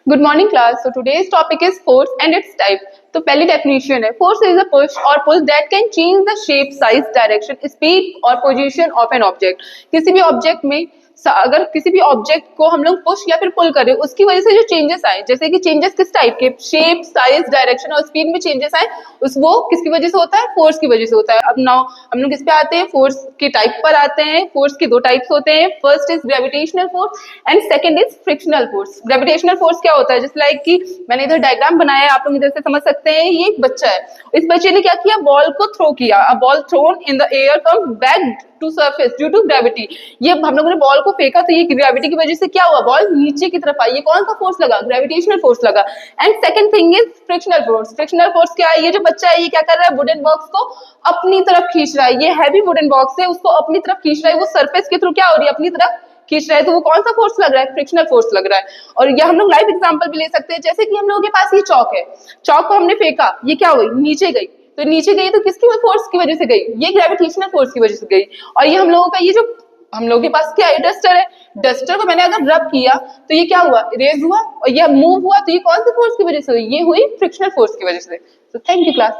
Good morning class. So today's topic is force and its type. तो पहली definition है, force is a push और pull that can change the shape, size, direction, speed और position of an object. किसी भी object में अगर किसी भी ऑब्जेक्ट को हम लोग पुश या फिर पुल करें, उसकी वजह से जो चेंजेस आए, जैसे कि चेंजेस किस टाइप के, शेप, साइज, डायरेक्शन और स्पीड में चेंजेस आए, उस वो किसकी वजह से होता है, फोर्स की वजह से होता है। अब नाउ हम लोग किस पे आते हैं, फोर्स के टाइप पर आते हैं। फोर्स के दो टाइप्स होते हैं, first is gravitational force and second is frictional force. Gravitational force क्या होता है, जस्ट लाइक कि मैंने इधर डायग्राम बनाया है, आप लोग इधर से समझ सकते हैं। ये एक बच्चा है, इस बच्चे ने क्या किया, बॉल को थ्रो किया। A ball thrown in the air comes back to surface due to gravity. ये हम लोगों ने बॉल को फेंका तो ये ग्रेविटी की वजह से क्या हुआ, बॉल नीचे की तरफ आई। ये कौन सा फोर्स लगा, ग्रेविटेशनल फोर्स लगा। And second thing is frictional force. Frictional force क्या है, ये जो बच्चा है ये क्या कर रहा है, वुडन बॉक्स को अपनी तरफ खींच रहा है। ये हैवी वुडन बॉक्स है, उसको अपनी तरफ खींच रहा है। वो सरफेस के थ्रू क्या हो रही है, अपनी तरफ खींच रहा है। तो वो कौन सा फोर्स लग रहा है, फ्रिक्शनल फोर्स लग रहा है। और ये हम लोग लाइव एग्जांपल भी ले सकते हैं, जैसे कि हम लोगों के पास ये चौक है, चौक को हमने फेंका, ये क्या हुई, नीचे गई। तो नीचे गई तो किसकी फोर्स की वजह से गई, ये ग्रेविटेशनल फोर्स की वजह से गई। और ये हम लोगों का ये जो हम लोगों के पास क्या है, डस्टर है। डस्टर को मैंने अगर रब किया तो ये क्या हुआ, इरेज हुआ और ये मूव हुआ। तो ये कौन सी फोर्स की वजह से हुई, ये हुई फ्रिक्शनल फोर्स की वजह से। तो थैंक यू क्लास।